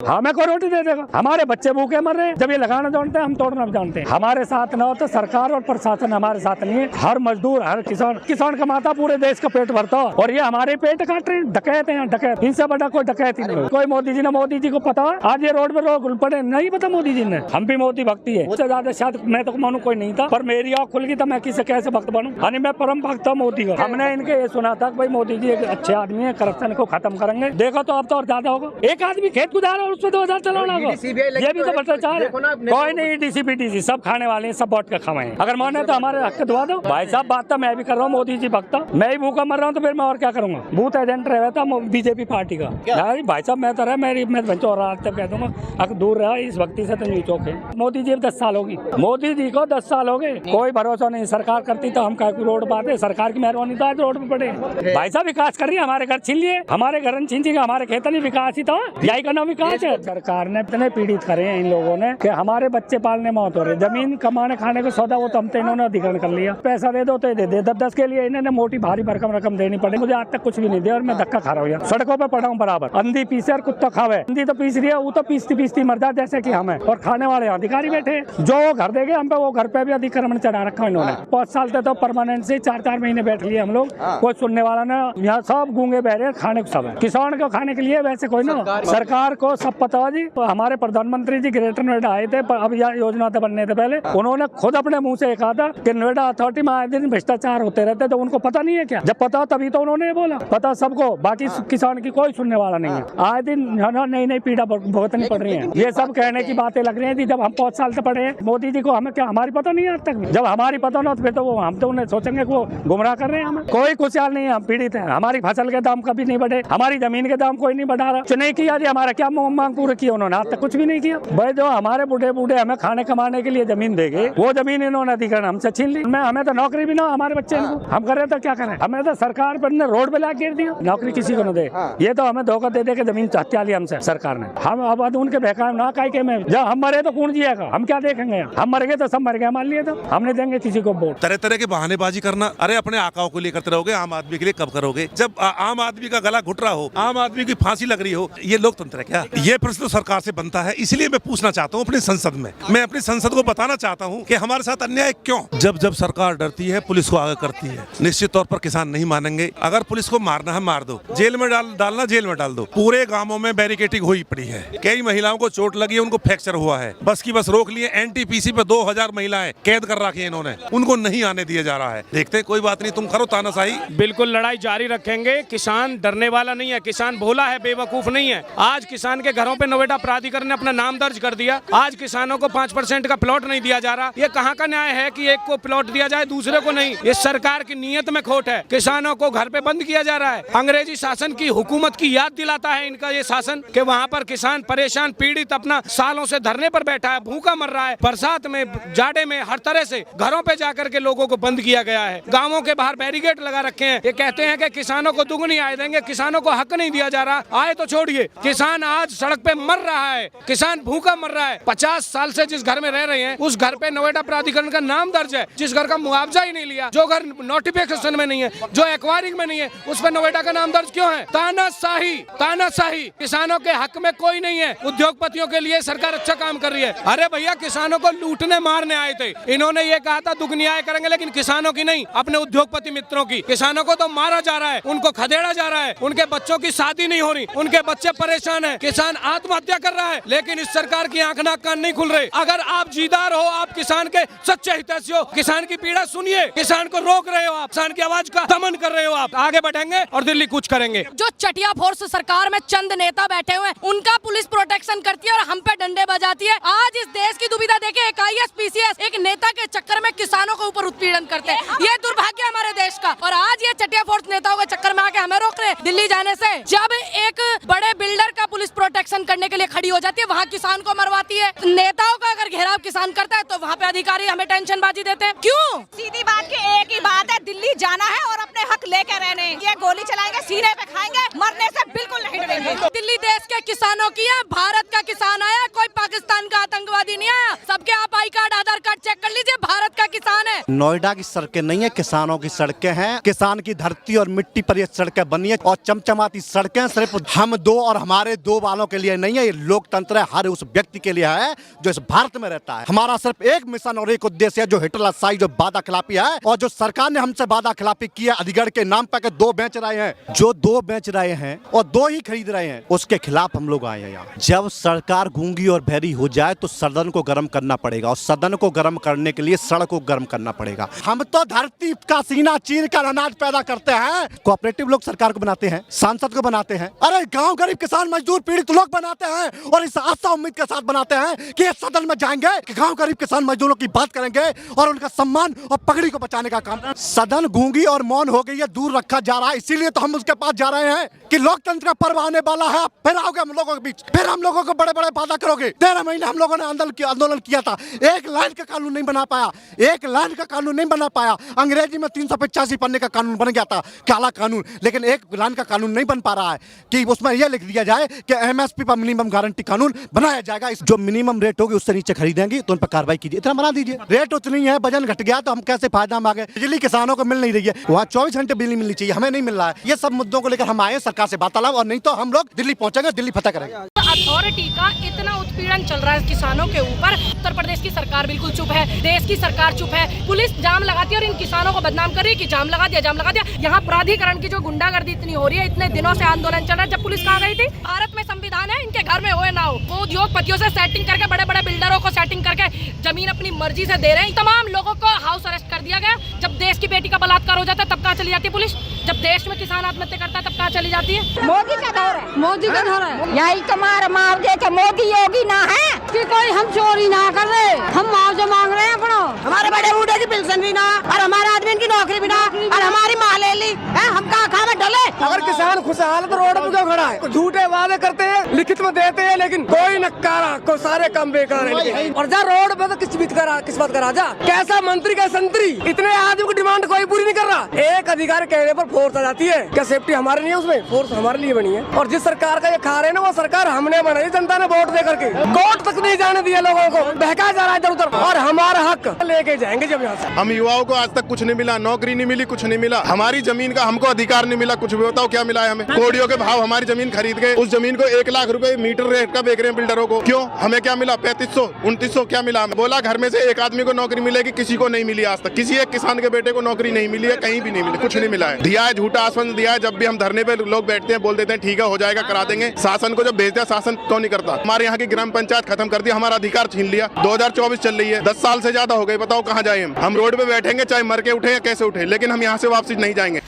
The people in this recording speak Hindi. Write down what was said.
हमें को रोटी दे देगा? हमारे बच्चे भूखे मर रहे हैं। जब ये लगाना जानते हैं, हम तोड़ना जानते हैं। हमारे साथ न हो तो सरकार और प्रशासन हमारे साथ नहीं है। हर मजदूर, हर किसान कमाता, पूरे देश का पेट भरता, और ये हमारे पेट काट रहे हैं। डकैत हैं, डकैत। इनसे बड़ा कोई डकैत ही नहीं। कोई मोदी जी को पता है आज ये रोड पे रोक पड़े? नहीं पता मोदी जी ने। हम भी मोदी भक्ति है, उससे ज्यादा शायद मैं तो मानू कोई नहीं था, पर मेरी आँख खुल गई तो मैं किसे कैसे भक्त बनूं? यानी मैं परम भक्त हूँ मोदी का। हमने इनके ये सुना था भाई मोदी जी एक अच्छे आदमी है, करप्शन को खत्म करेंगे। देखो तो अब तो और ज्यादा होगा। एक आदमी खेत गुजार और उसमें 2000 चलाना होगा, ये भी तो भ्रष्टाचार है। कोई नहीं, डीसीपीटीसी सब खाने वाले हैं, सब वोट के खाए। अगर माने तो हमारे हक दबा दो। भाई साहब बात तो मैं भी कर रहा हूँ, मोदी जी भक्त। मैं ही भूखा मर रहा हूँ तो फिर मैं और क्या करूंगा? बूथ एजेंट रहा था बीजेपी पार्टी का। भाई साहब मैं तो रहा, मैं कह दूंगा अगर दूर रहा इस भक्ति से तो नहीं चौके। मोदी जी 10 साल होगी, मोदी जी को 10 साल हो गए, कोई भरोसा नहीं। सरकार करती तो हम रोड पाते, सरकार की मेहरबानी तो आज रोड पे पड़े। भाई साहब विकास कर रही है, हमारे घर छीन लिए, हमारे घर छीन के हमारे खेत नहीं विकास ही तो यही करना विकास है। सरकार ने इतने पीड़ित करे हैं इन लोगों ने कि हमारे बच्चे पालने मौत हो रहे। जमीन कमाने खाने को सौदा वो तो हम तो इन्होंने अधिग्रहण कर लिया। पैसा दे दो तो दे दे, 10 के लिए इन्होंने मोटी भारी भरकम रकम देनी पड़े। मुझे आज तक कुछ भी नहीं दिया और मैं धक्का खा रहा हूँ। सड़कों पे पड़ा हूँ बराबर। अंधी पीसे और कुत्ता खावे। अंधी तो पीस रही है, वो तो पीसती मर जाए जैसे कि हमें, और खाने वाले अधिकारी बैठे जो घर देंगे हम पे, वो घर पे भी अतिक्रमण चढ़ा रखा है इन्होंने। 5 साल से तो परमानेंट से 4-4 महीने बैठ लिए हम लोग, कोई सुनने वाला ना। यहाँ सब गूंगे बहरे, खाने को सब है। किसान को खाने के लिए वैसे कोई ना। सरकार को सब पता है जी। तो हमारे प्रधानमंत्री जी ग्रेटर नोएडा आए थे, अब यह योजना तो बनने से पहले उन्होंने खुद अपने मुंह से कहा था कि नोएडा अथॉरिटी में आए दिन भ्रष्टाचार होते रहते, तो उनको पता नहीं है क्या? जब पता तभी तो उन्होंने बोला, पता सबको, बाकी किसान की कोई सुनने वाला नहीं है। आए दिन नई पीड़ा भुगतनी पड़ रही है। ये सब कहने की बातें लग रही है। जब हम 5 साल से पढ़े हैं मोदी जी को, हमें क्या हमारी पता नहीं है आज तक? जब हमारी पता ना तो फिर तो वो हम तो उन्हें सोचेंगे कि वो गुमराह कर रहे हैं हमें। कोई खुशहाल नहीं है, हम पीड़ित हैं। हमारी फसल के दाम कभी नहीं बढ़े, हमारी जमीन के दाम कोई नहीं बढ़ा रहा। नहीं किया जी, हमारा क्या मांग पूरी की उन्होंने? आज तक कुछ भी नहीं किया भाई। जो हमारे बूढ़े हमें खाने कमाने के लिए जमीन देंगे, वो जमीन इन्होंने अधिग्रहण हमसे छीन ली। हमें तो नौकरी भी ना हमारे बच्चे को, हम करे तो क्या करें? हमें तो सरकार पर ने रोड पे ला गिर दिया, नौकरी किसी को न दे। ये तो हमें धोखा दे के जमीन हत्या ली हमसे सरकार ने। हम अब उनके बेकार ना काई के में, जब हम मरे तो कौन जिएगा? हम क्या देखेंगे? हम मर गए तो सब मर गए, मान लिए तो हमने देंगे किसी को वोट। तरह तरह के बहानेबाजी करना। अरे अपने आकाओं को लिए करते रहोगे, आम आदमी के लिए कब करोगे? जब आम आदमी का गला घुट रहा हो, आम आदमी की फांसी लग रही हो, ये लोकतंत्र है क्या? ये प्रश्न तो सरकार से बनता है। इसलिए मैं पूछना चाहता हूँ अपनी संसद में, मैं अपनी संसद को बताना चाहता हूँ कि हमारे साथ अन्याय क्यों? जब सरकार डरती है, पुलिस को आगे करती है। निश्चित तौर पर किसान नहीं मानेंगे। अगर पुलिस को मारना है मार दो, जेल में डालना जेल में डाल दो। पूरे गांवों में बैरिकेडिंग हुई पड़ी है, कई महिलाओं को चोट लगी है, उनको फ्रैक्चर हुआ है, बस की बस रोक लिए। एनटीपीसी पे 2000 महिलाएं कैद कर रखी है इन्होंने, उनको नहीं आने दिया जा रहा है। देखते कोई बात नहीं, तुम करो तानाशाही। बिल्कुल लड़ाई जारी रखेंगे। किसान डरने वाला नहीं है, किसान भोला है, बेवकूफ नहीं है। आज किसान के घरों पे नोएडा प्राधिकरण ने अपना नाम दर्ज कर दिया। आज किसानों को 5% का प्लॉट नहीं दिया जा रहा। ये कहाँ का न्याय है कि एक को प्लॉट दिया जाए दूसरे को नहीं? ये सरकार की नीयत में खोट है। किसानों को घर पे बंद किया जा रहा है। अंग्रेजी शासन की हुकूमत की याद दिलाता है इनका ये शासन कि वहाँ पर किसान परेशान पीड़ित अपना सालों से धरने पर बैठा है, भूखा मर रहा है। बरसात में, जाड़े में, हर तरह से घरों पे जाकर के लोगों को बंद किया गया है। गांवों के बाहर बैरिकेड लगा रखे हैं। ये कहते हैं कि किसानों को दुगनी आय देंगे, किसानों को हक नहीं दिया जा रहा। आए तो छोड़िए, किसान आज सड़क पे मर रहा है, किसान भूखा मर रहा है। 50 साल से जिस घर में रह रहे हैं उस घर पे नोएडा प्राधिकरण का नाम दर्ज है। जिस घर का मुआवजा ही नहीं लिया, जो घर नोटिफिकेशन में नहीं है, जो एक्वायरिंग में नहीं है, उस पर नोएडा का नाम दर्ज क्यों है? तानाशाही। किसानों के हक में कोई नहीं है। उद्योगपतियों के लिए सरकार अच्छा काम कर रही है। अरे भैया, किसानों को लूटने मारने आए थे। इन्होंने ये कहा था दुगनी आय करेंगे, लेकिन किसानों की नहीं, अपने उद्योगपति मित्रों की। किसानों को तो मारा जा रहा है, उनको खदेड़ा जा रहा है, उनके बच्चों की शादी नहीं हो रही, उनके बच्चे परेशान है, किसान आत्महत्या कर रहा है। लेकिन इस सरकार की आंख नाक कान नहीं खुल रहे। अगर आप जीदार हो, आप किसान के सच्चे हितैषी हो, किसान की पीड़ा सुनिए। किसान को रोक रहे हो आप, किसान की आवाज का दमन कर रहे हो आप। आगे बढ़ेंगे और दिल्ली कुछ करेंगे। जो चटिया फोर्स सरकार में चंद नेता बैठे हुए हैं, उनका पुलिस प्रोटेक्शन करती है और हम पे डंडे बजाती है। आज इस देश की दुविधा देखिए, एक IAS PCS एक नेता के चक्कर में किसानों को ऊपर उत्पीड़न करते हैं। ये दुर्भाग्य है हमारे देश का। और आज ये चटिया फोर्स नेताओं के चक्कर में आके हमें रोक रहे हैं दिल्ली जाने से। जब एक बड़े बिल्डर का पुलिस प्रोटेक्शन करने के लिए खड़ी हो जाती है, वहाँ किसान को मरवाती है। नेताओं का अगर घेराव किसान करता है तो वहाँ पे अधिकारी हमें टेंशन बाजी देते हैं। क्यों? सीधी बात की एक ही बात है, दिल्ली जाना है और अपने हक लेके रहने। ये गोली चलाएंगे, सीने पे खाएंगे, मरने से बिल्कुल नहीं डरेंगे। दिल्ली देश के किसानों की है, भारत का किसान आया, कोई पाकिस्तान का आतंकवादी नहीं आया। सबके आप I card, Aadhaar card check कर लीजिए, भारत का किसान है। नोएडा की सड़कें नहीं है, किसानों की सड़कें हैं। किसान की धरती और मिट्टी पर ये सड़कें बनी है और चमचमाती सड़कें सिर्फ हम दो और हमारे दो वालों के लिए नहीं है। ये लोकतंत्र है, हर उस व्यक्ति के लिए है जो इस भारत में रहता है। हमारा सिर्फ एक मिशन और एक उद्देश्य है, जो हिटलरशाही, जो वादा खिलाफी है और जो सरकार ने हमसे वादा खिलाफी की है अलीगढ़ के नाम पर, दो बेच रहे हैं, जो दो बेच रहे हैं और दो ही खरीद रहे हैं, उसके खिलाफ हम लोग आए हैं यहाँ। जब सरकार गूंगी और बहरी हो जाए तो सदन को गर्म करना पड़ेगा और सदन को गर्म करने के लिए सड़क को गर्म करना पड़ेगा। हम तो धरती का सीना चीर कर अनाज पैदा करते हैं। कोऑपरेटिव लोग सरकार को बनाते हैं, सांसद को बनाते हैं, अरे गांव गरीब किसान मजदूर पीड़ित लोग बनाते हैं और इस आशा उम्मीद के साथ बनाते हैं कि सदन में जाएंगे कि गांव गरीब किसान मजदूरों की बात करेंगे और उनका सम्मान और पगड़ी को बचाने का काम। सदन गूंगी और मौन हो गई है, दूर रखा जा रहा है, इसीलिए तो हम उसके पास जा रहे हैं कि लोकतंत्र का पर्व आने वाला है। फिर आओगे हम लोगों के बीच, फिर हम लोगों को बड़े बड़े वादा करोगे। 13 महीने हम लोगों ने आंदोलन किया था, एक लाइन का कानून नहीं बना पाया, एक लाइन का कानून नहीं बना पाया। अंग्रेजी में 385 पन्ने का कानून बन गया था, काला कानून, लेकिन एक लाइन का कानून नहीं बन पा रहा है कि उसमें यह लिख दिया जाए कि एमएसपी पर मिनिमम गारंटी कानून बनाया जाएगा। जो मिनिमम रेट होगी उससे नीचे खरीदेंगे तो उन पर कार्रवाई कीजिए, इतना बना दीजिए। रेट उतनी है, वजन घट गया तो हम कैसे फायदा मांगे। बिजली किसानों को मिल नहीं रही है, वहाँ 24 घंटे बिजली मिलनी चाहिए, हमें नहीं मिल रहा है। ये सब मुद्दों को लेकर हम आए सरकार से वार्तालाप, और नहीं तो हम लोग दिल्ली पहुंचेंगे, दिल्ली फतह करेंगे। अथॉरिटी का इतना उत्पीड़न चल रहा है किसानों के ऊपर। उत्तर प्रदेश की सरकार बिल्कुल चुप है, देश की सरकार चुप है। पुलिस जाम लगाती है और इन किसानों को बदनाम कर रही है कि जाम लगा दिया, जाम लगा दिया। यहाँ प्राधिकरण की जो गुंडागर्दी इतनी हो रही है, इतने दिनों से आंदोलन चल रहा है। जब पुलिस कहाँ गई थी? भारत में संविधान है, इनके घर में हो ना हो, वो उद्योगपतियों से सेटिंग करके, बड़े बड़े बिल्डरों को सेटिंग करके जमीन अपनी मर्जी से दे रहे हैं। तमाम लोगों को हाउस अरेस्ट कर दिया गया। जब देश की बेटी का बलात्कार हो जाता है तब कहाँ चली जाती है पुलिस? जब देश में किसान आत्महत्या करता है तब कहाँ चली जाती है? मोदी का दौर है, मोदी का दौर है। यही कमार मुआवजे के मोदी योगी ना है कि कोई हम चोरी ना कर रहे, हम मुआवजा मांग रहे हैं अपना। हमारे बड़े बूढ़े की पेंशन भी ना और हमारे आदमी की नौकरी भी ना और हमारी माँ ले ली है, हम कहाँ खा में डले। अगर किसान खुशहाल तो रोड पर क्यों खड़ा है? झूठे वादे करते हैं, लिखित में देते हैं, लेकिन कोई नकारा, को सारे काम बेकार है। और जा रोड पे तो किस बात का राजा, कैसा मंत्री का संतरी, इतने आदमी की डिमांड कोई पूरी नहीं कर रहा। एक अधिकारी कहने पर फोर्स आ जाती है। क्या सेफ्टी हमारे लिए? उसमें फोर्स हमारे लिए बनी है। और जिस सरकार का ये खा रहे हैं ना, वो सरकार हमने बनाई, जनता ने वोट दे करके। कोर्ट तक नहीं जाने दिया, लोगों को बहका जा रहा है इधर उधर, और हमारा हक लेके जाएंगे जब यहाँ से। हम युवाओं को आज तक कुछ नहीं मिला, नौकरी नहीं मिली, कुछ नहीं मिला, हमारी जमीन का हमको अधिकार नहीं मिला, कुछ भी बताओ क्या मिला है हमें? कोड़ियों के भाव हमारी जमीन खरीद गए, उस जमीन को 1 लाख रुपए मीटर रेट का बेच रहे हैं बिल्डरों को। क्यों? हमें क्या मिला? 3500 2900 क्या मिला? बोला घर में से एक आदमी को नौकरी मिलेगी, किसी को नहीं मिली आज तक। किसी एक किसान के बेटे को नौकरी नहीं मिली है, कहीं भी नहीं मिली, कुछ नहीं मिला है। दिया है, झूठा आश्वासन दिया है। जब भी हम धरने पे लोग बैठते हैं, बोल देते हैं ठीक है, हो जाएगा, करा देंगे। शासन को जब भेजते हैं, शासन क्यों नहीं करता? हमारे यहाँ की ग्राम पंचायत खत्म कर दी, हमारा अधिकार छीन लिया। 2024 चल रही है, 10 साल से ज्यादा हो गए, बताओ कहाँ जाए हम रोड पे बैठेंगे, चाहे मर के उठे या कैसे उठे, लेकिन हम यहाँ से वापसी नहीं जाएंगे।